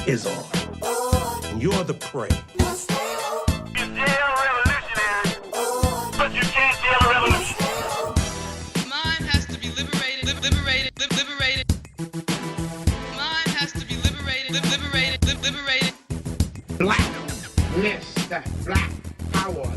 is on. And you're the prey. You jail revolutionary, but you can't jail a revolution. Mind has to be liberated. Mind has to be liberated. Blackness, black power.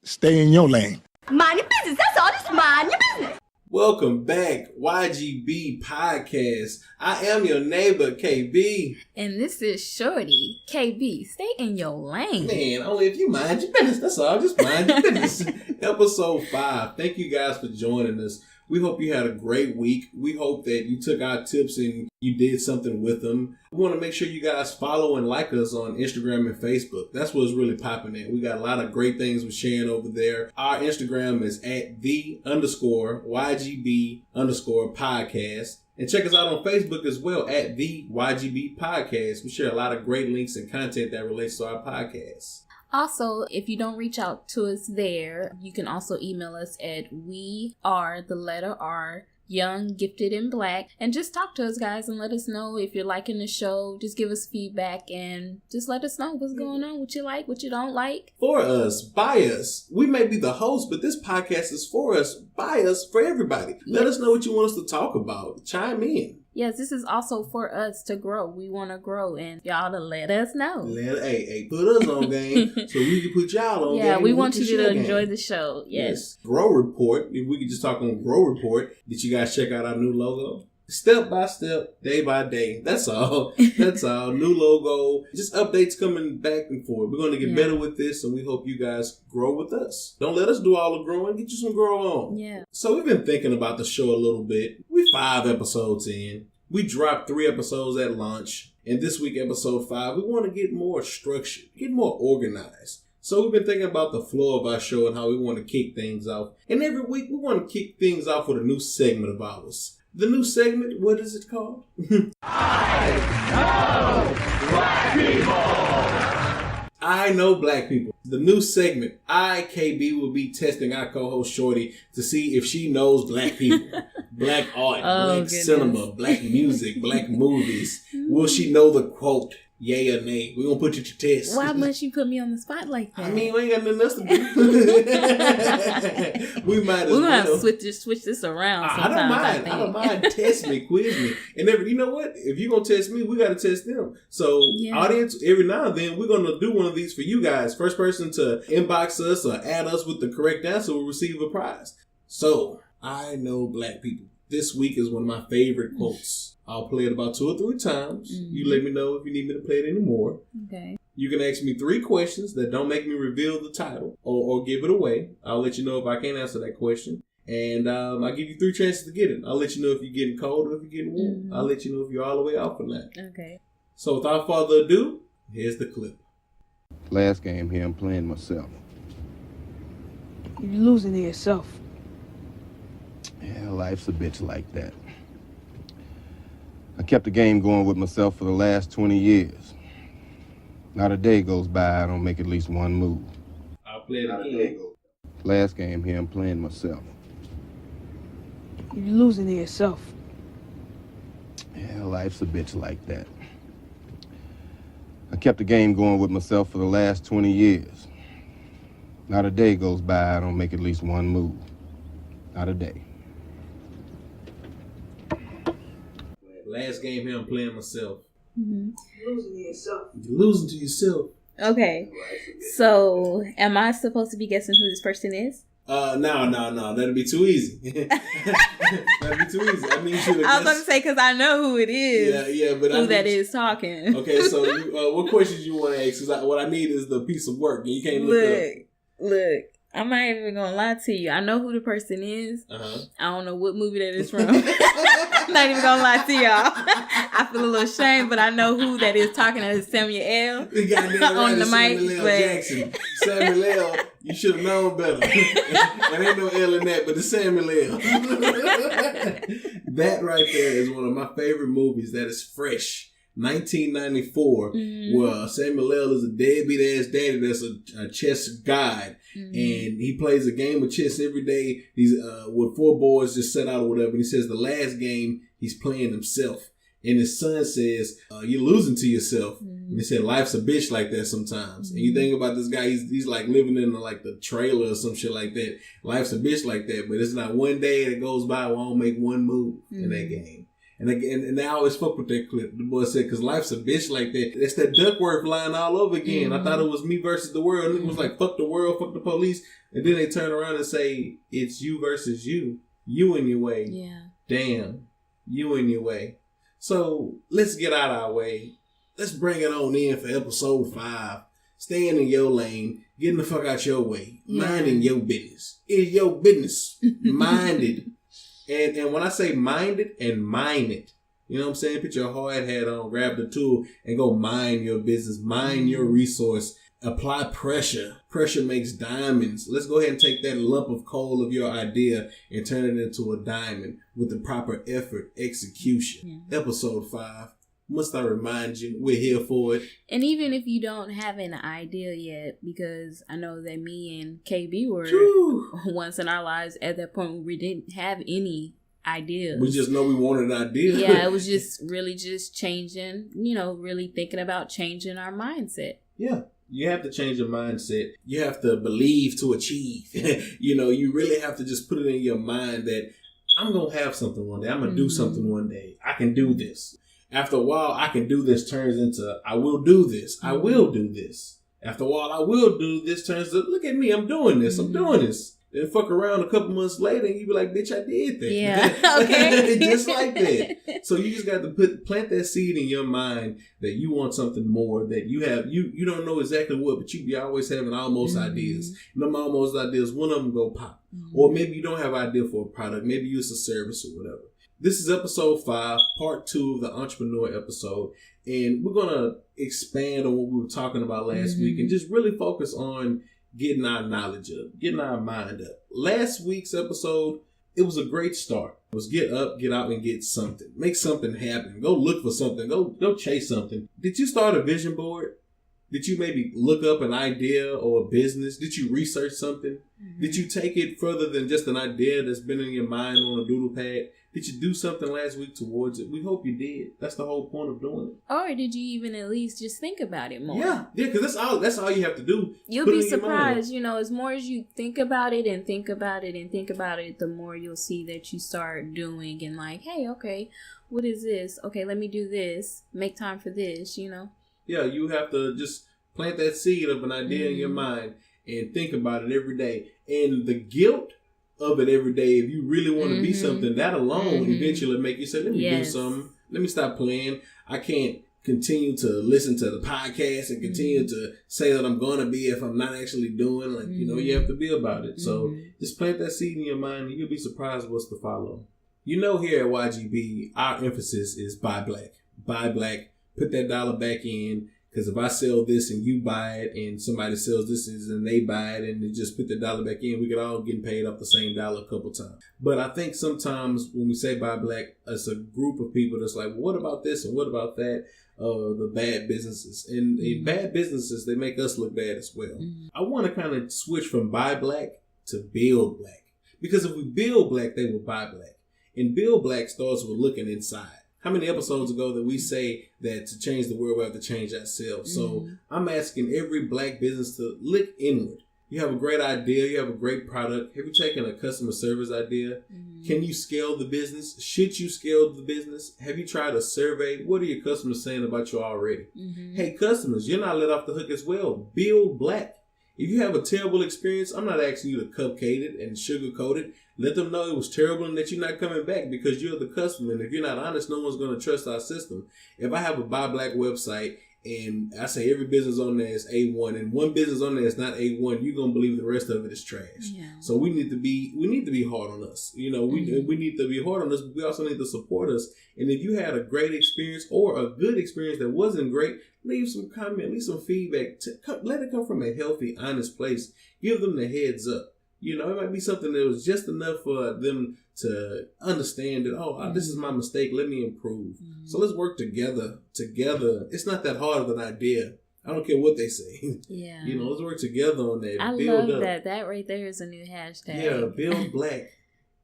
Stay in your lane. Mind your business. That's all. Just mind your business. Welcome back, YGB Podcast. I am your neighbor, KB. And this is Shorty. KB, stay in your lane. Man, only if you mind your business. That's all. Just mind your business. Episode 5. Thank you guys for joining us. We hope you had a great week. We hope that you took our tips and you did something with them. We want to make sure you guys follow and like us on Instagram and Facebook. That's what's really popping in. We got a lot of great things we're sharing over there. Our Instagram is at @the_YGB_podcast. And check us out on Facebook as well at the YGB Podcast. We share a lot of great links and content that relates to our podcast. Also, if you don't reach out to us there, you can also email us at young, gifted, and black. And just talk to us, guys, and let us know if you're liking the show. Just give us feedback and just let us know what's going on, what you like, what you don't like. For us, by us. We may be the host, but this podcast is for us, by us, for everybody. Yes. Let us know what you want us to talk about. Chime in. Yes, this is also for us to grow. We want to grow, and y'all to let us know. Hey, put us on game so we can put y'all on game. Yeah, we want you to game. enjoy the show. Yes. Grow Report. If we could just talk on Grow Report, did you guys check out our new logo? Step by step, day by day. That's all. That's all. New logo. Just updates coming back and forth. We're going to get better with this, and we hope you guys grow with us. Don't let us do all the growing. Get you some grow on. Yeah. So we've been thinking about the show a little bit. We're 5 episodes in. We dropped 3 episodes at launch. And this week, episode 5, we want to get more structured, get more organized. So we've been thinking about the flow of our show and how we want to kick things off. And every week, we want to kick things off with a new segment of ours. The new segment, what is it called? I know black people. The new segment, KB, will be testing our co-host Shorty to see if she knows black people, black art, black cinema, black music, black movies. Will she know the quote, yay or nay? We're going to put you to test. Why must you put me on the spot like that? I mean, we ain't got nothing else to do. We might as well. We're going to switch this around sometimes, I don't mind. Test me, quiz me. And you know what? If you're going to test me, we got to test them. So, audience, every now and then, we're going to do one of these for you guys. First person to inbox us or add us with the correct answer will receive a prize. So, I know black people. This week is one of my favorite quotes. I'll play it about 2 or 3 times. Mm-hmm. You let me know if you need me to play it anymore. Okay. You can ask me 3 questions that don't make me reveal the title or give it away. I'll let you know if I can't answer that question. And I'll give you 3 chances to get it. I'll let you know if you're getting cold or if you're getting warm. Mm-hmm. I'll let you know if you're all the way off or not. Okay. So without further ado, here's the clip. Last game here, I'm playing myself. You're losing to yourself. Yeah, life's a bitch like that. I kept the game going with myself for the last 20 years. Not a day goes by I don't make at least one move. I'll play it again. Last game here, I'm playing myself. You're losing to yourself. Yeah, life's a bitch like that. I kept the game going with myself for the last 20 years. Not a day goes by I don't make at least one move. Not a day. Last game here, I'm playing myself. Mm-hmm. You're losing to yourself. You're losing to yourself. Okay. So, am I supposed to be guessing who this person is? No. That'd be too easy. That'd be too easy. I mean, you should have I was going to say, because I know who it is. Yeah, but who that is talking. Okay, so what questions you want to ask? Because what I need is the piece of work, and you can't look up. Look. I'm not even going to lie to you. I know who the person is. Uh-huh. I don't know what movie that is from. I'm not even going to lie to y'all. I feel a little ashamed, but I know who that is talking. That is Samuel L. on the mic. Samuel L. Jackson. Samuel L. You should have known better. There ain't no L in that, but it's Samuel L. That right there is one of my favorite movies that is fresh. 1994, where Samuel L. is a deadbeat ass daddy that's a chess god, and he plays a game of chess every day. He's with 4 boys just set out or whatever. And he says the last game he's playing himself, and his son says, "You're losing to yourself." And he said, "Life's a bitch like that sometimes." And you think about this guy, he's like living in like the trailer or some shit like that. Life's a bitch like that, but it's not one day that goes by where I don't make one move in that game. And I always fuck with that clip. The boy said, because life's a bitch like that. It's that Duckworth line all over again. I thought it was me versus the world. And it was like, fuck the world, fuck the police. And then they turn around and say, it's you versus you. You in your way. Yeah. Damn. You in your way. So let's get out of our way. Let's bring it on in for episode 5. Staying in your lane. Getting the fuck out your way. Minding your business. It's your business. Mind it. And when I say mind it and mine it, you know what I'm saying? Put your hard hat on, grab the tool, and go mine your business. Mine your resource. Apply pressure. Pressure makes diamonds. Let's go ahead and take that lump of coal of your idea and turn it into a diamond with the proper effort, execution. Episode 5. Must I remind you, we're here for it. And even if you don't have an idea yet, because I know that me and KB were once in our lives at that point where we didn't have any ideas. We just know we wanted an idea. Yeah, it was just really just changing, really thinking about changing our mindset. Yeah. You have to change your mindset. You have to believe to achieve. You really have to just put it in your mind that I'm going to have something one day. I'm going to do something one day. I can do this. After a while, I can do this turns into, I will do this. I will do this. After a while, I will do this turns to, look at me, I'm doing this. I'm doing this. Then fuck around a couple months later and you be like, bitch, I did that. Yeah, okay. Just like that. So you just got to plant that seed in your mind that you want something more, that you have, you don't know exactly what, but you be always having almost ideas. And them almost ideas, one of them go pop. Or maybe you don't have an idea for a product. Maybe it's a service or whatever. This is episode 5, part 2 of the entrepreneur episode. And we're going to expand on what we were talking about last week and just really focus on getting our knowledge up, getting our mind up. Last week's episode, it was a great start. It was get up, get out, and get something. Make something happen. Go look for something. Go chase something. Did you start a vision board? Did you maybe look up an idea or a business? Did you research something? Did you take it further than just an idea that's been in your mind on a doodle pad? Did you do something last week towards it? We hope you did. That's the whole point of doing it. Or did you even at least just think about it more? Yeah, because that's all you have to do. You'll be surprised, as more as you think about it and think about it and think about it, the more you'll see that you start doing and like, hey, okay, what is this? Okay, let me do this. Make time for this, Yeah, you have to just plant that seed of an idea in your mind and think about it every day. And the guilt of it every day, if you really want to be something, that alone eventually make you say, let me do something. Let me stop playing. I can't continue to listen to the podcast and continue to say that I'm going to be if I'm not actually doing. Like, you have to be about it. So just plant that seed in your mind and you'll be surprised what's to follow. Here at YGB, our emphasis is buy black. Buy black. Put that dollar back in. Because if I sell this and you buy it and somebody sells this and they buy it and they just put the dollar back in, we could all get paid off the same dollar a couple times. But I think sometimes when we say buy black, it's a group of people that's like, well, what about this and what about that? The bad businesses. And bad businesses, they make us look bad as well. I want to kind of switch from buy black to build black. Because if we build black, they will buy black. And build black starts with looking inside. How many episodes ago that we say that to change the world, we have to change ourselves? So I'm asking every black business to look inward. You have a great idea. You have a great product. Have you taken a customer service idea? Can you scale the business? Should you scale the business? Have you tried a survey? What are your customers saying about you already? Hey, customers, you're not let off the hook as well. Build black. If you have a terrible experience, I'm not asking you to cupcake it and sugarcoat it. Let them know it was terrible and that you're not coming back because you're the customer. And if you're not honest, no one's going to trust our system. If I have a Buy Black website and I say every business on there is A1 and one business on there is not A1, you're going to believe the rest of it is trash. Yeah. So we need to be hard on us. We need to be hard on us, but we also need to support us. And if you had a great experience or a good experience that wasn't great, leave some comment, leave some feedback. Let it come from a healthy, honest place. Give them the heads up. You know, it might be something that was just enough for them to understand that, this is my mistake. Let me improve. So let's work together. It's not that hard of an idea. I don't care what they say. Yeah. You know, let's work together on that. I build love up. that. That right there is a new hashtag. Yeah, build black.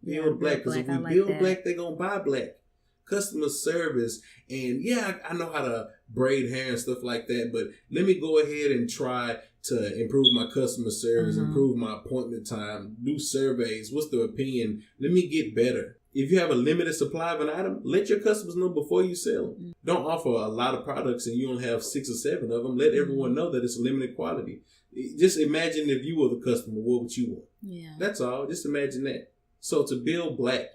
Build black. Because if we build black, they're going to buy black. Customer service. And yeah, I know how to braid hair and stuff like that, but let me go ahead and try to improve my customer service, improve my appointment time, do surveys. What's their opinion? Let me get better. If you have a limited supply of an item, let your customers know before you sell them. Don't offer a lot of products and you only have 6 or 7 of them. Let everyone know that it's limited quality. Just imagine if you were the customer, what would you want? Yeah. That's all. Just imagine that. So to build black,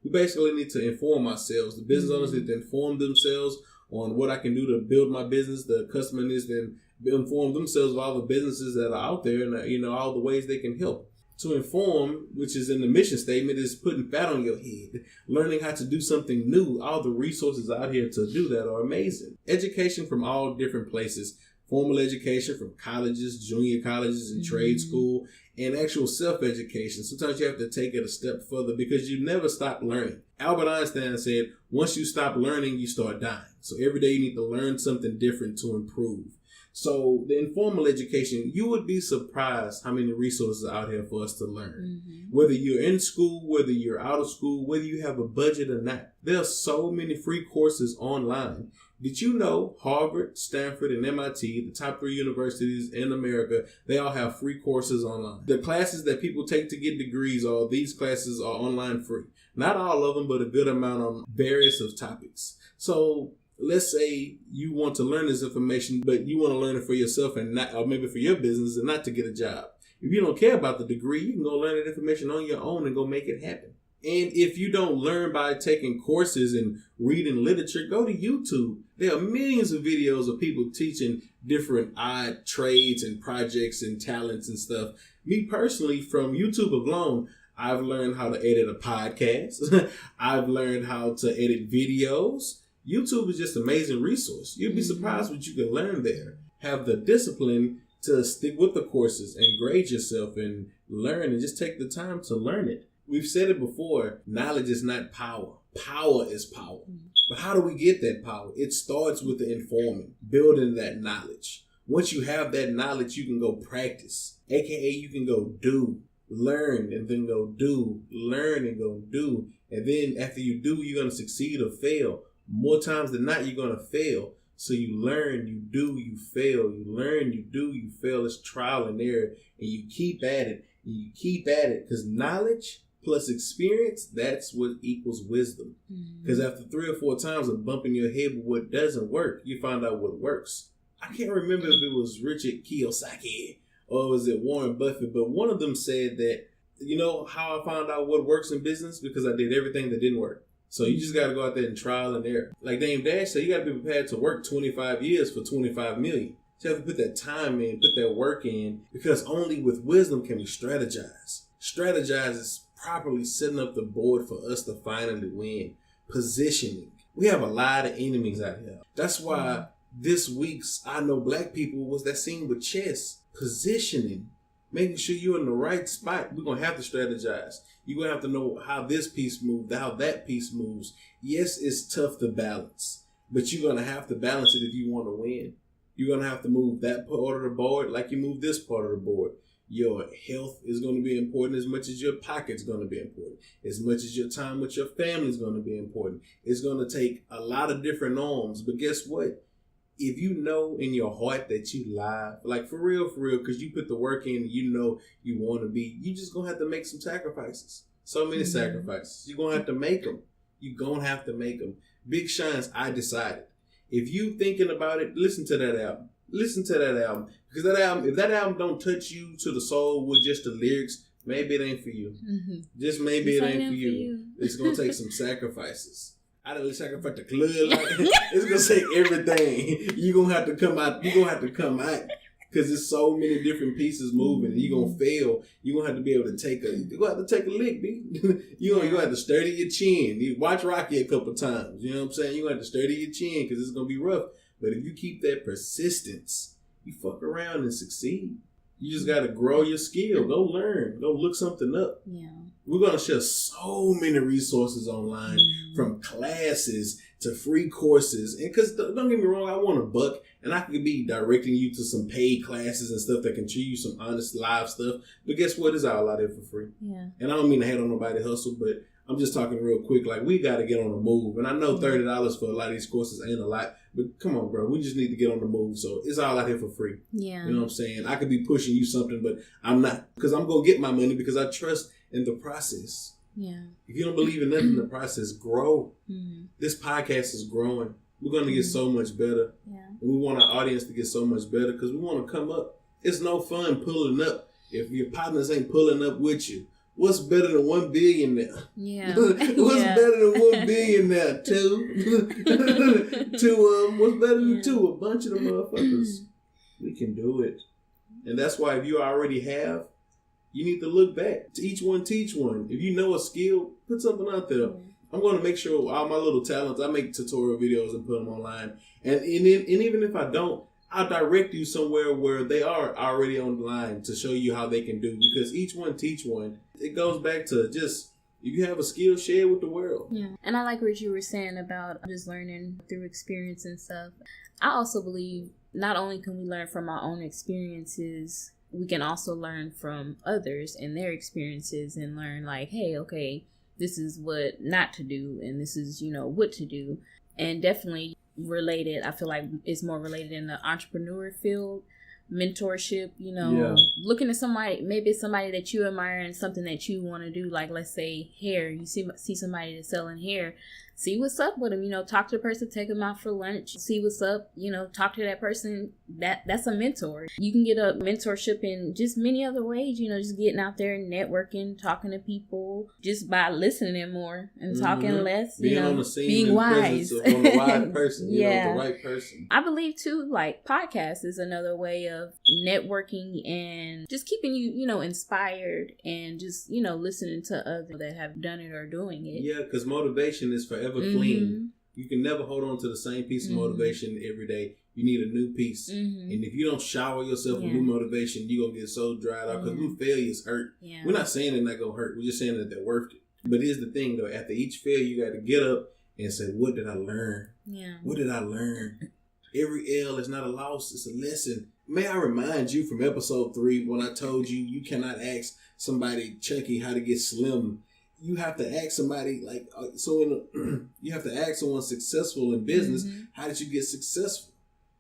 we basically need to inform ourselves. The business owners need to inform themselves on what I can do to build my business. The customer needs to inform themselves of all the businesses that are out there and, you know, all the ways they can help. To inform, which is in the mission statement, is putting fat on your head, learning how to do something new. All the resources out here to do that are amazing. Education from all different places. Formal education from colleges, junior colleges, and trade school, and actual self-education. Sometimes you have to take it a step further because you never stop learning. Albert Einstein said, once you stop learning, you start dying. So every day you need to learn something different to improve. So the informal education, you would be surprised how many resources are out here for us to learn. Whether you're in school, whether you're out of school, whether you have a budget or not, there are so many free courses online. Did you know Harvard, Stanford, and MIT, the top 3 universities in America, they all have free courses online. The classes that people take to get degrees, these classes are online free. Not all of them, but a good amount on various of topics. So let's say you want to learn this information, but you want to learn it for yourself and not, or maybe for your business and not to get a job. If you don't care about the degree, you can go learn that information on your own and go make it happen. And if you don't learn by taking courses and reading literature, go to YouTube. There are millions of videos of people teaching different odd trades and projects and talents and stuff. Me personally, from YouTube alone, I've learned how to edit a podcast. I've learned how to edit videos. YouTube is just an amazing resource. You'd be surprised what you can learn there. Have the discipline to stick with the courses and grade yourself and learn and just take the time to learn it. We've said it before, knowledge is not power. Power is power. But how do we get that power? It starts with the informing, building that knowledge. Once you have that knowledge, you can go practice. AKA you can go do, learn, and then go do, learn and go do. And then after you do, you're going to succeed or fail. More times than not, you're going to fail. So you learn, you do, you fail. You learn, you do, you fail. It's trial and error. And you keep at it. And you keep at it. Because knowledge plus experience, that's what equals wisdom. Because after 3 or 4 times of bumping your head with what doesn't work, you find out what works. I can't remember if it was Richard Kiyosaki or was it Warren Buffett, but one of them said that, you know how I found out what works in business? Because I did everything that didn't work. So you just got to go out there and trial and error. Like Dame Dash said, you got to be prepared to work 25 years for $25 million. You have to put that time in, put that work in, because only with wisdom can we strategize. Strategize is properly setting up the board for us to finally win. Positioning. We have a lot of enemies out here. That's why this week's I Know Black People was that scene with chess. Positioning. Making sure you're in the right spot. We're going to have to strategize. You're going to have to know how this piece moves, how that piece moves. Yes, it's tough to balance, but you're going to have to balance it if you want to win. You're going to have to move that part of the board like you move this part of the board. Your health is going to be important as much as your pocket's going to be important. As much as your time with your family is going to be important. It's going to take a lot of different norms, but guess what? If you know in your heart that you lie, like for real, because you put the work in and you know you want to be, you just going to have to make some sacrifices. So many sacrifices. You're going to have to make them. You're going to have to make them. Big Sean's I Decided. If you thinking about it, listen to that album. Listen to that album. Because that album, if that album don't touch you to the soul with just the lyrics, maybe it ain't for you. Just maybe it ain't for you. It's going to take some sacrifices. I didn't sacrifice the club. Like, it's going to take everything. You're going to have to come out. You're going to have to come out. Because there's so many different pieces moving. And you're going to fail. You're going to have to be able to take a lick, B. You're going to have to sturdy your chin. You watch Rocky a couple times. You know what I'm saying? You're going to have to sturdy your chin because it's going to be rough. But if you keep that persistence, you fuck around and succeed. You just got to grow your skill. Go learn. Go look something up. Yeah. We're going to share so many resources online, from classes to free courses. And because don't get me wrong, I want $1, and I could be directing you to some paid classes and stuff that can treat you some honest live stuff. But guess what? It's all out there for free. Yeah. And I don't mean to hate on nobody hustle, but I'm just talking real quick. Like, we got to get on the move. And I know $30 for a lot of these courses ain't a lot, but come on, bro. We just need to get on the move. So it's all out here for free. Yeah. You know what I'm saying? I could be pushing you something, but I'm not, because I'm going to get my money because I trust in the process. Yeah. If you don't believe in nothing in the process, grow. This podcast is growing. We're going to get so much better. Yeah. And we want our audience to get so much better because we want to come up. It's no fun pulling up if your partners ain't pulling up with you. What's better than 1 billionaire? Yeah. What's better than 1 billionaire? Two? What's better than two? A bunch of them motherfuckers. We can do it. And that's why if you already have, you need to look back. To each one, teach one. If you know a skill, put something out there. I'm going to make sure all my little talents, I make tutorial videos and put them online. And even if I don't, I'll direct you somewhere where they are already online to show you how they can do. Because each one, teach one. It goes back to just, if you have a skill, share it with the world. Yeah. And I like what you were saying about just learning through experience and stuff. I also believe not only can we learn from our own experiences, we can also learn from others and their experiences and learn like, hey, okay, this is what not to do and this is, what to do. And definitely related, I feel like it's more related in the entrepreneur field, mentorship, looking at somebody, maybe it's somebody that you admire and something that you want to do. Like, let's say hair, you see somebody that's selling hair, see what's up with them, talk to the person, take them out for lunch, see what's up, talk to that person. That's a mentor. You can get a mentorship in just many other ways, just getting out there and networking, talking to people, just by listening more and talking less, being on the scene, being wise. On the wise person, the yeah. right person. I believe too, like podcasts is another way of networking and just keeping you, inspired and just, listening to others that have done it or doing it. Yeah, because motivation is forever fleeing. You can never hold on to the same piece of motivation every day. You need a new piece. And if you don't shower yourself with new motivation, you're going to get so dried out because them failures hurt. Yeah. We're not saying they're not going to hurt. We're just saying that they're worth it. But here's the thing, though. After each failure, you got to get up and say, what did I learn? Yeah. What did I learn? Every L is not a loss. It's a lesson. May I remind you from episode 3 when I told you you cannot ask somebody chunky how to get slim. You have to ask somebody you have to ask someone successful in business, how did you get successful?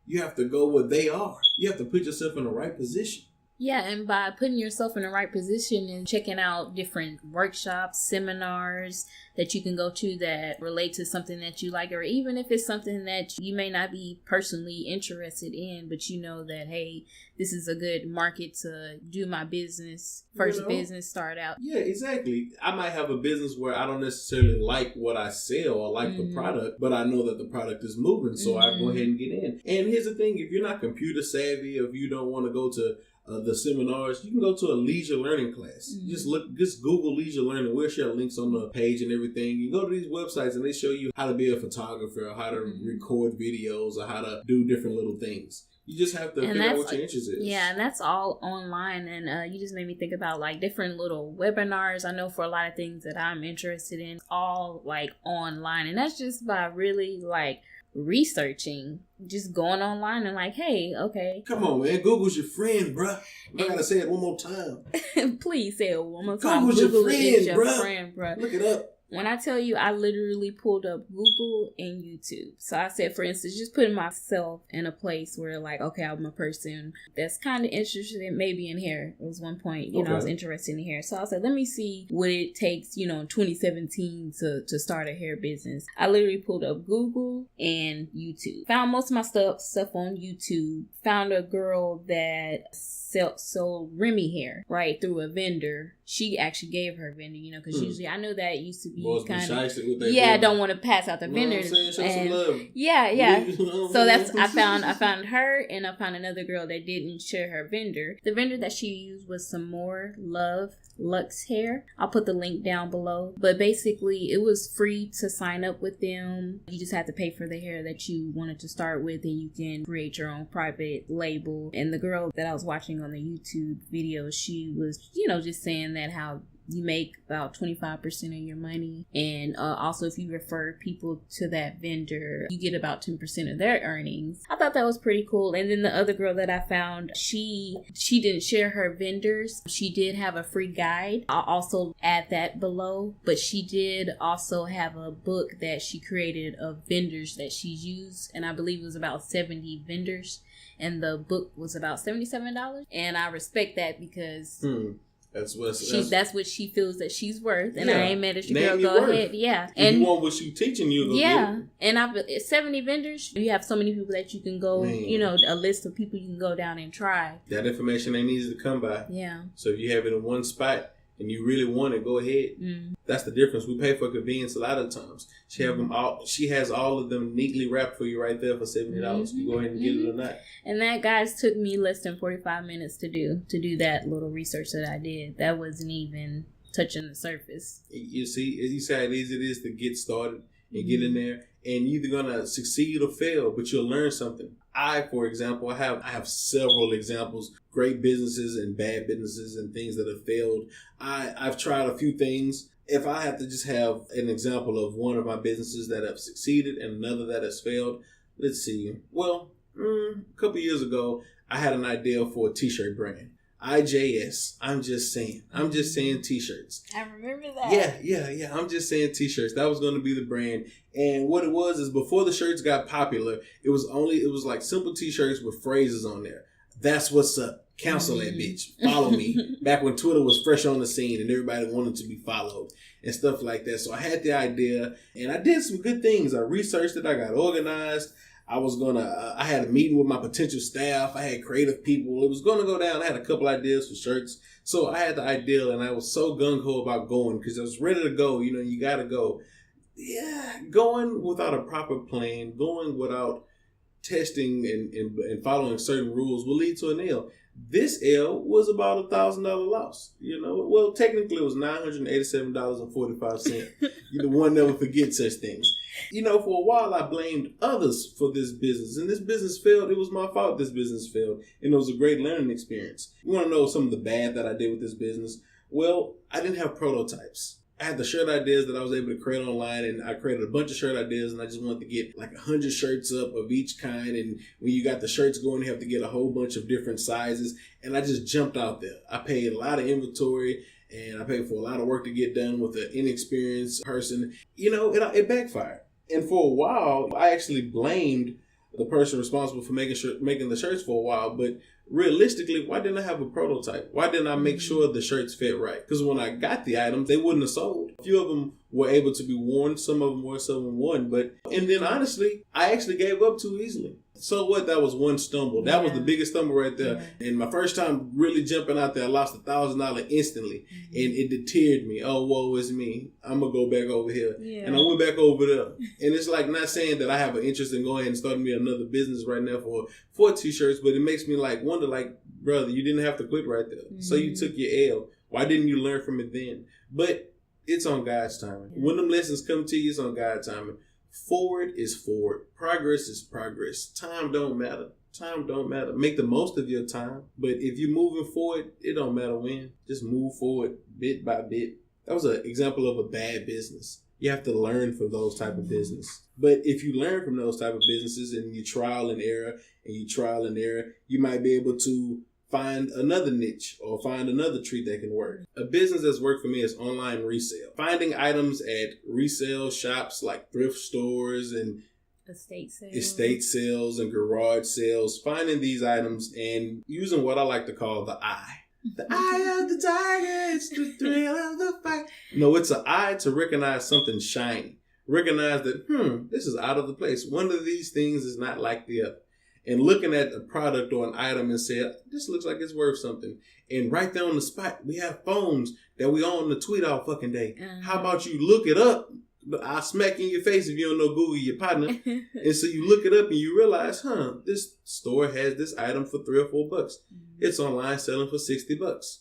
You have to go where they are. You have to put yourself in the right position. Yeah, and by putting yourself in the right position and checking out different workshops, seminars that you can go to that relate to something that you like, or even if it's something that you may not be personally interested in, but you know that, hey, this is a good market to do my business, business start out. Yeah, exactly. I might have a business where I don't necessarily like what I sell or like the product, but I know that the product is moving, so I go ahead and get in. And here's the thing, if you're not computer savvy, if you don't want to go to the seminars, you can go to a leisure learning class. Just Google leisure learning. We'll share links on the page and everything. You go to these websites and they show you how to be a photographer, or how to record videos, or how to do different little things. You just have to figure out what your interest is. Yeah, and that's all online. And you just made me think about like different little webinars. I know for a lot of things that I'm interested in, all like online. And that's just by really like researching, just going online and like, hey, okay. Come on, man. Google's your friend, bruh. I gotta say it one more time. Please say it one more time. Google's Google your friend, bruh. Look it up. When I tell you, I literally pulled up Google and YouTube. So I said, for instance, just putting myself in a place where like, okay, I'm a person that's kind of interested in maybe in hair. It was one point, I was interested in hair. So I said, let me see what it takes, in 2017 to start a hair business. I literally pulled up Google and YouTube. Found most of my stuff on YouTube. Found a girl that sold Remy hair, right, through a vendor. She actually gave her vendor, because usually I know that used to be be Boys be kind of shysty with that don't want to pass out the vendors. Show some love. Yeah. You know what So I'm that's saying? I found her, and I found another girl that didn't share her vendor. The vendor that she used was some more Love Luxe hair. I'll put the link down below. But basically, it was free to sign up with them. You just had to pay for the hair that you wanted to start with, and you can create your own private label. And the girl that I was watching on the YouTube video, she was, just saying that how you make about 25% of your money, and also if you refer people to that vendor, you get about 10% of their earnings. I thought that was pretty cool. And then the other girl that I found, she didn't share her vendors. She did have a free guide. I'll also add that below, but she did also have a book that she created of vendors that she used, and I believe it was about 70 vendors, and the book was about $77. And I respect that because that's what she feels that she's worth, and I ain't mad at your girl. Go ahead, and you want what she teaching you, and 70 vendors. You have so many people that you can go, a list of people you can go down and try. That information ain't easy to come by. Yeah. So if you have it in one spot and you really want it, go ahead. That's the difference. We pay for convenience a lot of times. She have them all. She has all of them neatly wrapped for you right there for $70. You go ahead and get it or not. And that, guys, took me less than 45 minutes to do that little research that I did. That wasn't even touching the surface. You see how easy it is to get started and get in there, and you're either gonna succeed or fail, but you'll learn something. For example, I have several examples, great businesses and bad businesses and things that have failed. I've tried a few things. If I have to just have an example of one of my businesses that have succeeded and another that has failed, let's see. Well, a couple years ago, I had an idea for a t-shirt brand. IJS. I'm just saying t-shirts. I remember that. Yeah. I'm just saying t-shirts. That was going to be the brand. And what it was is before the shirts got popular, it was like simple t-shirts with phrases on there. That's what's up. Cancel that bitch. Follow me. Back when Twitter was fresh on the scene and everybody wanted to be followed and stuff like that. So I had the idea and I did some good things. I researched it. I got organized. I had a meeting with my potential staff. I had creative people. It was going to go down. I had a couple ideas for shirts. So I had the idea and I was so gung-ho about going because I was ready to go. You got to go. Yeah, going without a proper plan, going without testing and following certain rules will lead to an L. This L was about $1,000 loss. Well, technically it was $987.45. One never forget such things. For a while I blamed others for this business, and this business failed. It was my fault this business failed, and it was a great learning experience. You want to know some of the bad that I did with this business? Well, I didn't have prototypes. I had the shirt ideas that I was able to create online, and I created a bunch of shirt ideas, and I just wanted to get like 100 shirts up of each kind. And when you got the shirts going, you have to get a whole bunch of different sizes. And I just jumped out there. I paid a lot of inventory, and I paid for a lot of work to get done with an inexperienced person. It backfired. And for a while, I actually blamed the person responsible for making the shirts for a while. But realistically, why didn't I have a prototype? Why didn't I make sure the shirts fit right? Because when I got the items, they wouldn't have sold. A few of them were able to be worn. Some of them were, some of them weren't. And then honestly, I actually gave up too easily. So what? That was one stumble. That was the biggest stumble right there. Yeah. And my first time really jumping out there, I lost $1,000 instantly. And it deterred me. Oh, woe is me. I'm going to go back over here. Yeah. And I went back over there. And it's like not saying that I have an interest in going ahead and starting me another business right now for t-shirts, but it makes me wonder, brother, you didn't have to quit right there. So you took your L. Why didn't you learn from it then? But it's on God's timing. When them lessons come to you, it's on God's timing. Forward is forward. Progress is progress. Time don't matter. Make the most of your time. But if you're moving forward, it don't matter when. Just move forward bit by bit. That was an example of a bad business. You have to learn from those type of business. But if you learn from those type of businesses and you trial and error, you might be able to find another niche or find another treat that can work. A business that's worked for me is online resale. Finding items at resale shops like thrift stores and estate sales and garage sales. Finding these items and using what I like to call the eye. The eye of the tiger, it's the thrill of the fight. No, it's an eye to recognize something shiny. Recognize that, this is out of the place. One of these things is not like the other. and looking at a product or an item and said, this looks like it's worth something. And right there on the spot, we have phones that we on the tweet all fucking day. How about you look it up? But I'll smack in your face if you don't know Google your partner. And so you look it up and you realize, this store has this item for $3 or $4. It's online selling for $60.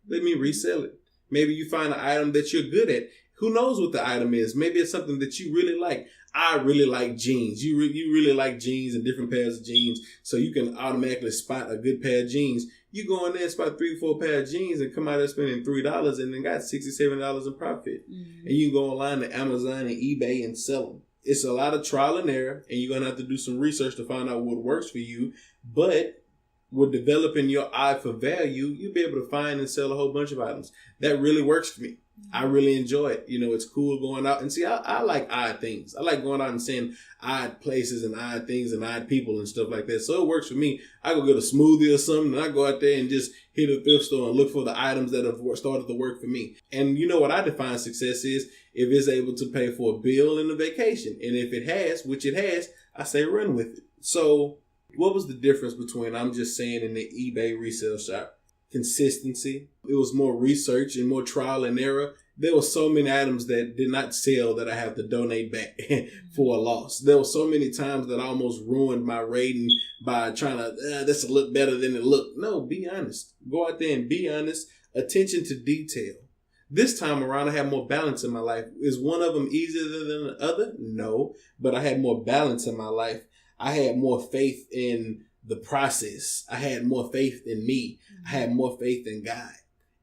Let me resell it. Maybe you find an item that you're good at. Who knows what the item is? Maybe it's something that you really like. I really like jeans. You really like jeans and different pairs of jeans. So you can automatically spot a good pair of jeans. You go in there and spot 3 or 4 pair of jeans and come out there spending $3 and then got $67 in profit. And you can go online to Amazon and eBay and sell them. It's a lot of trial and error, and you're going to have to do some research to find out what works for you. But with developing your eye for value, you'll be able to find and sell a whole bunch of items. That really works for me. I really enjoy it. It's cool going out. And see, I like odd things. I like going out and seeing odd places and odd things and odd people and stuff like that. So it works for me. I go get a smoothie or something, and I go out there and just hit a thrift store and look for the items that have started to work for me. And you know what I define success is? If it's able to pay for a bill and a vacation. And if it has, which it has, I say run with it. So what was the difference between, I'm just saying, in the eBay resale shop? Consistency. It was more research and more trial and error. There were so many items that did not sell that I have to donate back for a loss. There were so many times that I almost ruined my rating by trying to, this will look better than it looked. No, be honest. Go out there and be honest. Attention to detail. This time around, I had more balance in my life. Is one of them easier than the other? No, but I had more balance in my life. I had more faith in the process. I had more faith in me. I had more faith in God.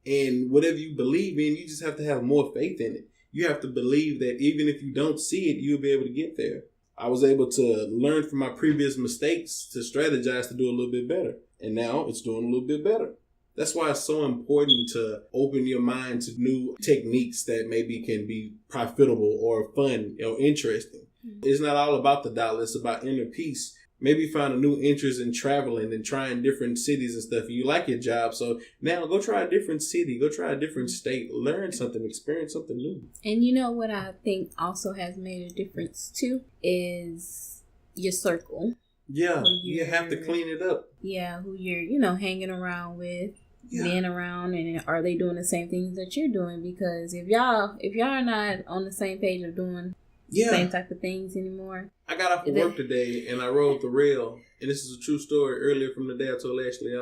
And whatever you believe in, you just have to have more faith in it. You have to believe that even if you don't see it, you'll be able to get there. I was able to learn from my previous mistakes to strategize to do a little bit better. And now it's doing a little bit better. That's why it's so important to open your mind to new techniques that maybe can be profitable or fun or interesting. It's not all about the dollar. It's about inner peace. Maybe find a new interest in traveling and trying different cities and stuff. You like your job, so now go try a different city. Go try a different state. Learn something. Experience something new. And you know what I think also has made a difference too is your circle. Yeah, you have to clean it up. Yeah, who you're, hanging around with, being around, and are they doing the same things that you're doing? Because if y'all are not on the same page of doing same type of things anymore. I got off of work today and I rode the rail, and this is a true story. Earlier from the day, I told Ashley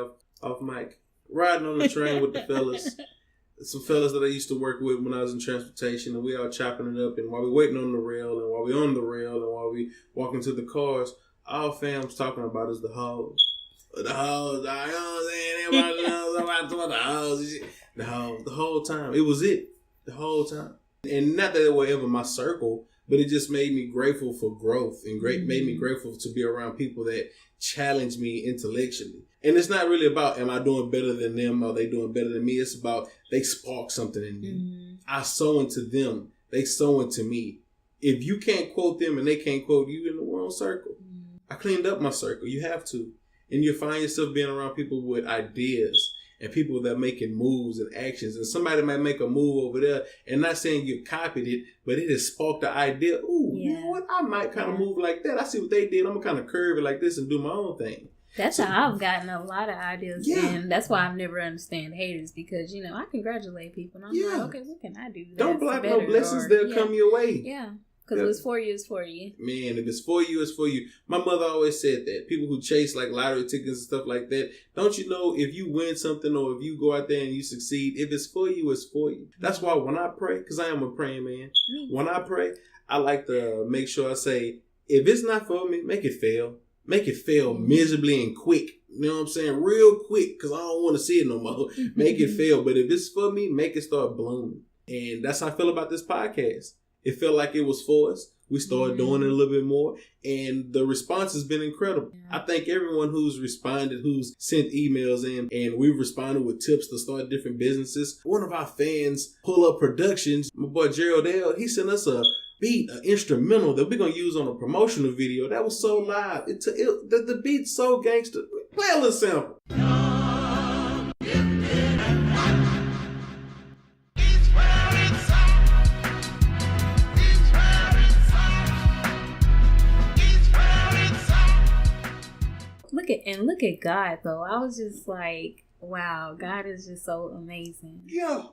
off mic, riding on the train with the fellas, some fellas that I used to work with when I was in transportation, and we all chopping it up. And while we waiting on the rail, and while we on the rail, and while we walking to the cars, all fam's talking about is the hoes. The hoes, you know what I'm saying? Everybody knows about the hoes. The hoes, the whole time. It was it, the whole time. And not that it was ever my circle, but it just made me grateful for growth and made me grateful to be around people that challenge me intellectually. And it's not really about, am I doing better than them? Or are they doing better than me? It's about, they spark something in me. I sow into them. They sow into me. If you can't quote them and they can't quote you, in the wrong circle. I cleaned up my circle. You have to. And you'll find yourself being around people with ideas and people that are making moves and actions. And somebody might make a move over there, and not saying you copied it, but it has sparked the idea. Ooh, you know what? I might kind of move like that. I see what they did. I'm going to kind of curve it like this and do my own thing. That's how I've gotten a lot of ideas. Yeah. And that's why I've never understand haters, because, I congratulate people. And I'm like, okay, what can I do? Don't block no blessings. They'll come your way. Yeah. Because if it's for you, it's for you. Man, if it's for you, it's for you. My mother always said that. People who chase like lottery tickets and stuff like that, don't you know, if you win something or if you go out there and you succeed, if it's for you, it's for you. That's why when I pray, because I am a praying man, when I pray, I like to make sure I say, if it's not for me, make it fail. Make it fail miserably and quick. You know what I'm saying? Real quick, because I don't want to see it no more. Make it fail. But if it's for me, make it start blooming. And that's how I feel about this podcast. It felt like it was for us. We started doing it a little bit more, and the response has been incredible. I thank everyone who's responded, who's sent emails in, and we've responded with tips to start different businesses. One of our fans, Pull Up Productions, my boy Gerald L., he sent us a beat, an instrumental that we're going to use on a promotional video. That was so live. The beat's so gangster. Play a little sample. And look at God, though. I was just like, wow, God is just so amazing. Yeah,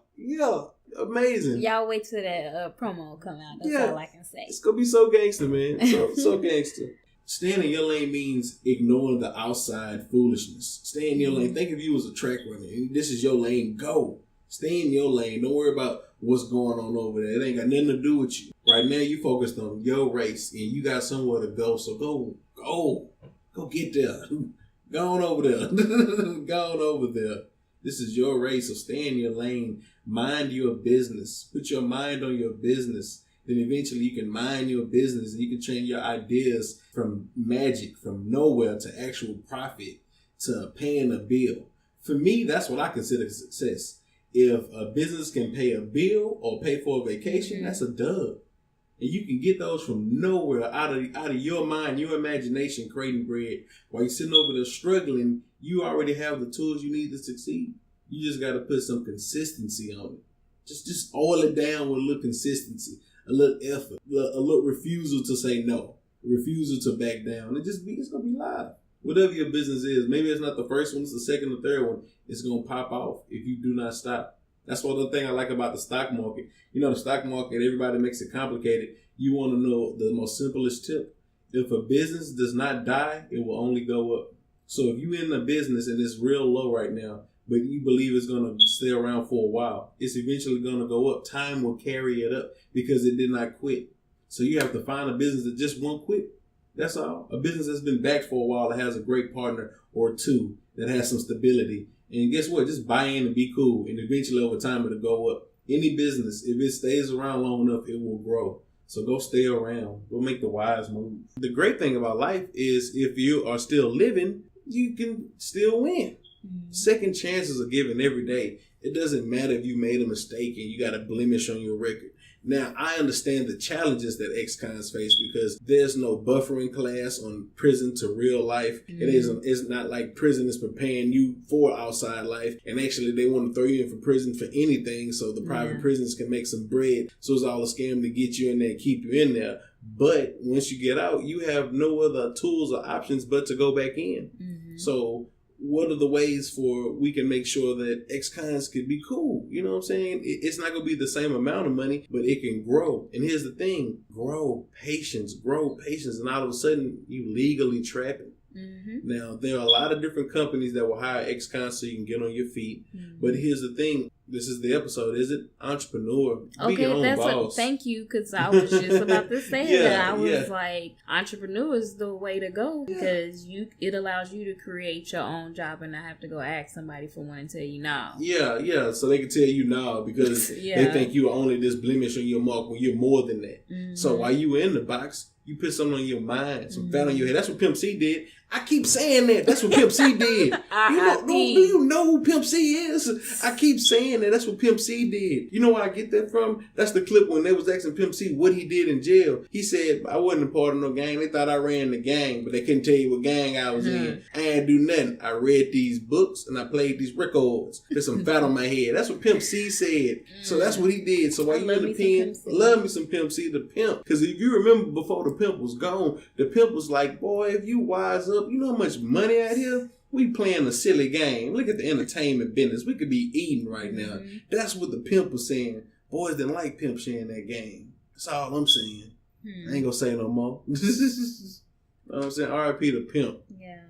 amazing. Y'all wait till that promo come out. That's all I can say. It's gonna be so gangster, man. So gangster. Staying in your lane means ignoring the outside foolishness. Stay in your lane. Think of you as a track runner. This is your lane. Go. Stay in your lane. Don't worry about what's going on over there. It ain't got nothing to do with you. Right now, you focused on your race, and you got somewhere to go. So go get there. Go on over there. Go on over there. This is your race, so stay in your lane. Mind your business. Put your mind on your business. Then eventually you can mind your business and you can change your ideas from magic, from nowhere to actual profit, to paying a bill. For me, that's what I consider success. If a business can pay a bill or pay for a vacation, that's a dub. And you can get those from nowhere, out of your mind, your imagination, creating bread. While you're sitting over there struggling, you already have the tools you need to succeed. You just got to put some consistency on it. Just oil it down with a little consistency, a little effort, a little refusal to say no, refusal to back down. It's going to be live. Whatever your business is, maybe it's not the first one, it's the second or third one. It's going to pop off if you do not stop. That's one other thing I like about the stock market. You know, the stock market, everybody makes it complicated. You want to know the most simplest tip. If a business does not die, it will only go up. So if you're in a business and it's real low right now, but you believe it's going to stay around for a while, it's eventually going to go up. Time will carry it up because it did not quit. So you have to find a business that just won't quit. That's all. A business that's been back for a while, that has a great partner or two, that has some stability. And guess what? Just buy in and be cool. And eventually over time, it'll go up. Any business, if it stays around long enough, it will grow. So go stay around. Go make the wise move. The great thing about life is if you are still living, you can still win. Second chances are given every day. It doesn't matter if you made a mistake and you got a blemish on your record. Now, I understand the challenges that ex-cons face because there's no buffering class on prison to real life. It's not like prison is preparing you for outside life. And actually, they want to throw you in for prison for anything so the private prisons can make some bread. So it's all a scam to get you in there and keep you in there. But once you get out, you have no other tools or options but to go back in. So what are the ways we can make sure that ex-cons could be cool? You know what I'm saying? It's not going to be the same amount of money, but it can grow. And here's the thing, grow patience. And all of a sudden, you legally trapping. Now, there are a lot of different companies that will hire ex-cons so you can get on your feet. But here's the thing. This is the episode, is it? Entrepreneur. Okay, be your own boss. Thank you, because I was just about to say that. I was like, entrepreneur is the way to go because it allows you to create your own job and not have to go ask somebody for one and tell you no. Yeah. So they can tell you no because they think you're only this blemish on your mark when you're more than that. So while you were in the box, you put something on your mind, some fat on your head. That's what Pimp C did. I keep saying that. That's what Pimp C did. Do you know who Pimp C is? I keep saying that. That's what Pimp C did. You know where I get that from? That's the clip when they was asking Pimp C what he did in jail. He said, I wasn't a part of no gang. They thought I ran the gang, but they couldn't tell you what gang I was in. I ain't do nothing. I read these books and I played these records. There's some fat on my head. That's what Pimp C said. So that's what he did. So while you in the pen, love me some Pimp C, the pimp. Because if you remember before the pimp was gone, the pimp was like, boy, if you wise up, you know how much money out here? We playing a silly game. Look at the entertainment business. We could be eating right now. That's what the pimp was saying. Boys didn't like Pimp sharing that game. That's all I'm saying. I ain't gonna say no more. You know what I'm saying? R.I.P. the pimp. Yeah.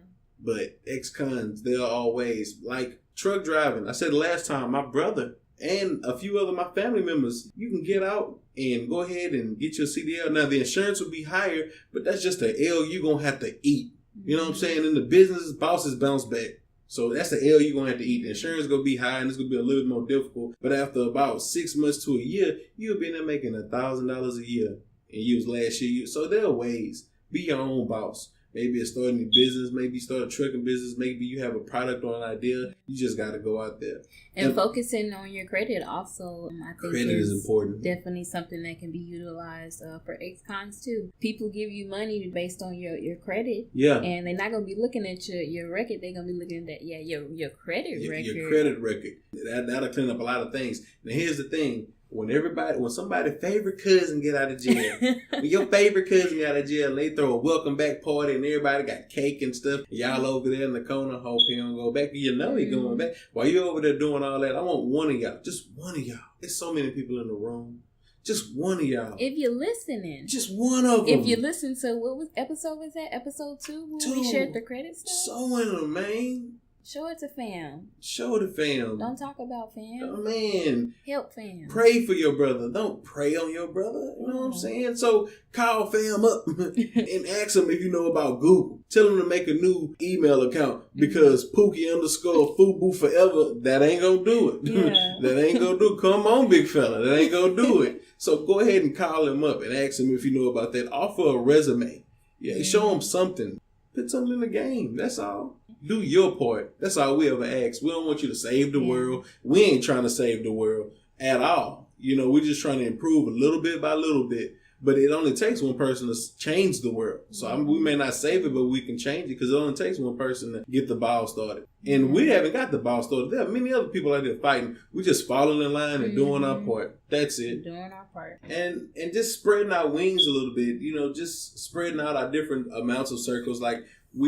But ex-cons, they're always like truck driving. I said last time, my brother and a few other my family members, you can get out and go ahead and get your CDL. Now, the insurance will be higher, but that's just the L you're going to have to eat. You know what I'm saying? In the business, bosses bounce back. So that's the L you're going to have to eat. The insurance is going to be high and it's going to be a little bit more difficult. But after about 6 months to a year, you'll be in there making $1,000 a year. And you was last year. So there are ways. Be your own boss. Maybe it's starting a business. Maybe start a trucking business. Maybe you have a product or an idea. You just got to go out there. And focusing on your credit also, I think credit is important. Definitely something that can be utilized for ex-cons too. People give you money based on your credit. Yeah. And they're not going to be looking at your record. They're going to be looking at your credit record. Your credit record. That'll clean up a lot of things. Now, here's the thing. When somebody's favorite cousin get out of jail, when your favorite cousin got out of jail, they throw a welcome back party and everybody got cake and stuff. Y'all over there in the corner, hope he don't go back. You know he going back. While you over there doing all that, I want one of y'all, just one of y'all. There's so many people in the room. Just one of y'all. If you're listening. Just one of them. If you listen to, what episode was that? Episode 2? When we shared the credit stuff? Showing them, man. Show it to fam. Show the fam. Don't talk about fam. Oh, man. Help fam. Pray for your brother. Don't pray on your brother. You know what I'm saying? So call fam up and ask them if you know about Google. Tell them to make a new email account because Pookie_FUBU forever, that ain't gonna do it. Yeah. That ain't gonna do it. Come on, big fella. That ain't gonna do it. So go ahead and call him up and ask him if you know about that. Offer a resume. Yeah, show him something. Put something in the game. That's all. Do your part. That's all we ever ask. We don't want you to save the world. We ain't trying to save the world at all. You know, we're just trying to improve a little bit by little bit. But it only takes one person to change the world. So we may not save it, but we can change it because it only takes one person to get the ball started. And we haven't got the ball started. There are many other people out there fighting. We just following in line and doing our part. That's it. Doing our part. And just spreading our wings a little bit. You know, just spreading out our different amounts of circles. Like,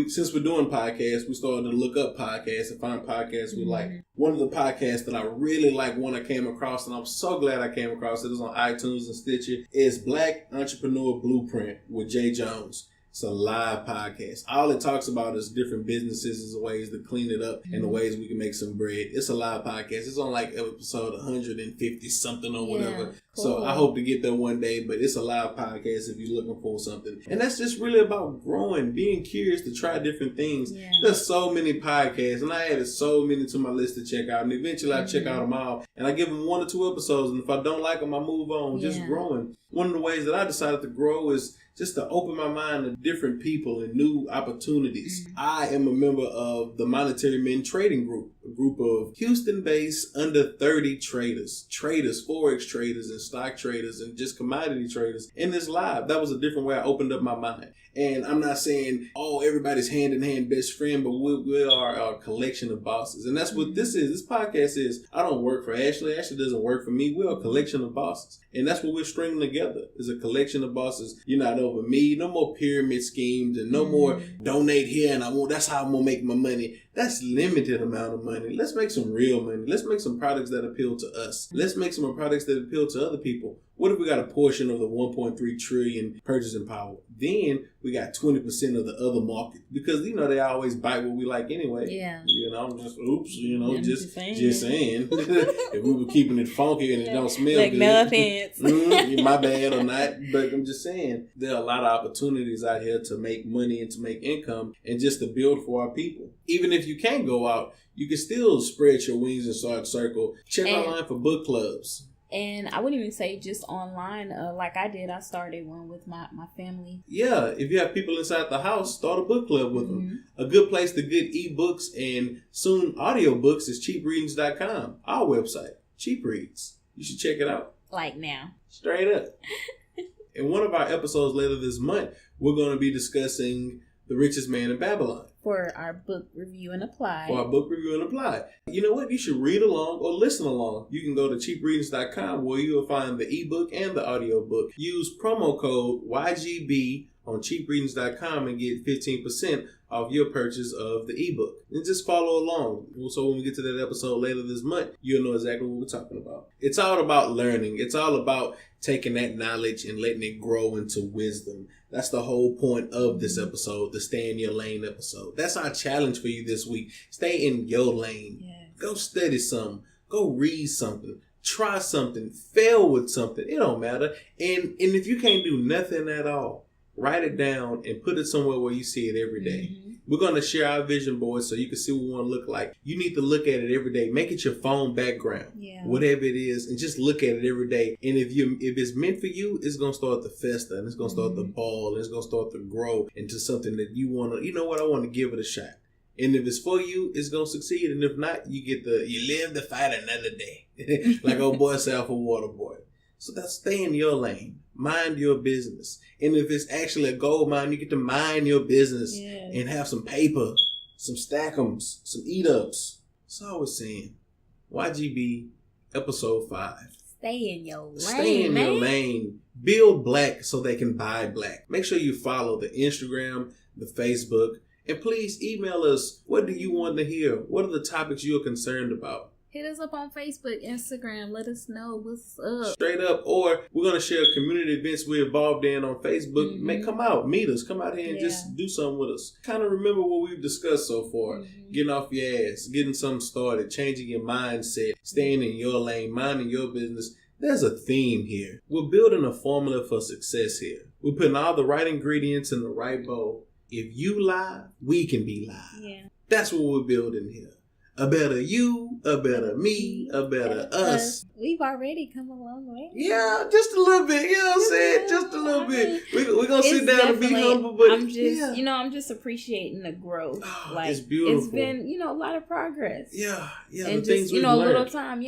since we're doing podcasts, we started to look up podcasts and find podcasts we like. One of the podcasts that I really like, one I came across, and I'm so glad I came across it, is on iTunes and Stitcher, is Black Entrepreneur Blueprint with Jay Jones. It's a live podcast. All it talks about is different businesses and ways to clean it up and the ways we can make some bread. It's a live podcast. It's on like episode 150 something or whatever. Cool. So I hope to get there one day, but it's a live podcast if you're looking for something. And that's just really about growing, being curious to try different things. Yeah. There's so many podcasts, and I added so many to my list to check out. And eventually I check out them all, and I give them 1 or 2 episodes. And if I don't like them, I move on. Just growing. One of the ways that I decided to grow is just to open my mind to different people and new opportunities. I am a member of the Monetary Men Trading Group, a group of Houston-based under 30 traders, Forex traders and stock traders and just commodity traders in this live. That was a different way I opened up my mind. And I'm not saying, everybody's hand-in-hand best friend, but we are a collection of bosses. And that's what this is. This podcast is, I don't work for Ashley. Ashley doesn't work for me. We're a collection of bosses. And that's what we're stringing together, is a collection of bosses. You're not over me. No more pyramid schemes and no more donate here and that's how I'm going to make my money. That's limited amount of money. Let's make some real money. Let's make some products that appeal to us. Let's make some products that appeal to other people. What if we got a portion of the 1.3 trillion purchasing power? Then we got 20% of the other market. Because, they always bite what we like anyway. Yeah. Just saying. If we were keeping it funky and it don't smell like good. Like my bad or not. But I'm just saying, there are a lot of opportunities out here to make money and to make income and just to build for our people. Even if you can't go out, you can still spread your wings and start a circle. Check online for book clubs. And I wouldn't even say just online. Like I did, I started one with my family. Yeah, if you have people inside the house, start a book club with them. A good place to get ebooks and soon audiobooks is cheapreadings.com, our website. Cheap Reads. You should check it out. Like now. Straight up. In one of our episodes later this month, we're going to be discussing The Richest Man in Babylon. For our book review and apply. You know what? You should read along or listen along. You can go to cheapreadings.com where you will find the ebook and the audiobook. Use promo code YGB on cheapreadings.com and get 15% off your purchase of the ebook. And just follow along. So when we get to that episode later this month, you'll know exactly what we're talking about. It's all about learning. It's all about taking that knowledge and letting it grow into wisdom. That's the whole point of this episode, the Stay in Your Lane episode. That's our challenge for you this week. Stay in your lane. Yes. Go study something. Go read something. Try something. Fail with something. It don't matter. And if you can't do nothing at all, write it down and put it somewhere where you see it every day. Mm-hmm. We're going to share our vision board so you can see what we want to look like. You need to look at it every day. Make it your phone background, whatever it is, and just look at it every day. And if it's meant for you, it's going to start to fester and it's going to start to ball and it's going to start to grow into something that you want to, I want to give it a shot. And if it's for you, it's going to succeed. And if not, you live to fight another day. Like old boy South for Water Boy. So that's stay in your lane. Mind your business. And if it's actually a gold mine, you get to mind your business and have some paper, some stack'ems, some eat-ups. That's all we're saying. YGB, episode 5. stay in your lane. Stay in your lane. Build black so they can buy black. Make sure you follow the Instagram, the Facebook, and please email us. What do you want to hear? What are the topics you're concerned about? Hit us up on Facebook, Instagram. Let us know what's up. Straight up. Or we're going to share community events we're involved in on Facebook. Come out. Meet us. Come out here and just do something with us. Kind of remember what we've discussed so far. Getting off your ass. Getting something started. Changing your mindset. Staying in your lane. Minding your business. There's a theme here. We're building a formula for success here. We're putting all the right ingredients in the right bowl. If you live, we can be live. Yeah. That's what we're building here. A better you, a better me, a better us. We've already come a long way. Yeah, just a little bit. You know what I'm saying? Just a little bit. We're going to sit down and be humble, but I'm just, I'm just appreciating the growth. Oh, like, it's beautiful. It's been, a lot of progress. Yeah. And the things just, we've a learned. little time,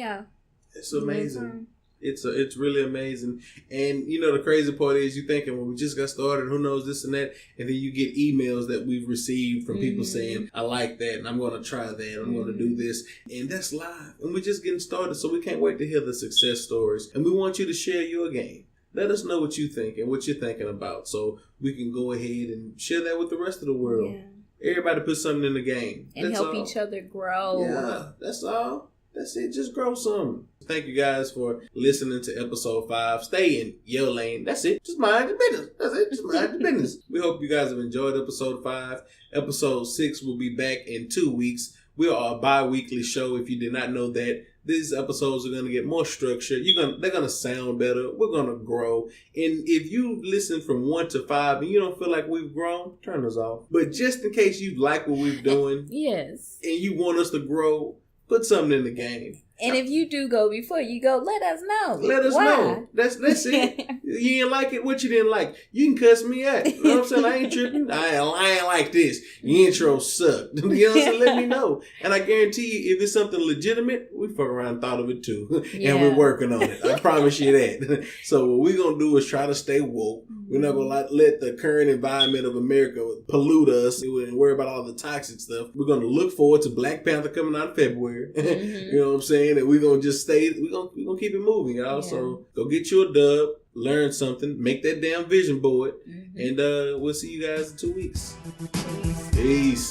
It's amazing. It's really amazing. And the crazy part is you thinking, well, we just got started, who knows this and that, and then you get emails that we've received from people saying, I like that and I'm going to try that, I'm going to do this, and that's live, and we're just getting started, so we can't wait to hear the success stories, and we want you to share your game. Let us know what you think and what you're thinking about, so we can go ahead and share that with the rest of the world. Everybody put something in the game and help each other grow. Yeah, that's all. That's it. Just grow some. Thank you guys for listening to episode 5. Stay in your lane. That's it. Just mind your business. That's it. Just mind your business. We hope you guys have enjoyed episode 5. Episode 6 will be back in 2 weeks. We are a bi-weekly show. If you did not know that, these episodes are going to get more structure. They're going to sound better. We're going to grow. And if you listen from 1 to 5 and you don't feel like we've grown, turn us off. But just in case you like what we're doing, yes, and you want us to grow, put something in the game. And if you do go before you go, let us know. Let us know. That's it. You didn't like it, what you didn't like. You can cuss me out. You know what I'm saying? I ain't tripping. I ain't like this. Your intro sucked. You know what I'm saying? Let me know. And I guarantee you, if it's something legitimate, we fuck around and thought of it too. And we're working on it. I promise you that. So what we're going to do is try to stay woke. We're not going to let the current environment of America pollute us and worry about all the toxic stuff. We're going to look forward to Black Panther coming out in February. You know what I'm saying? And we're going to just stay, we're going to keep it moving, y'all. Yeah. So go get you a dub, learn something, make that damn vision board, and we'll see you guys in 2 weeks. Peace.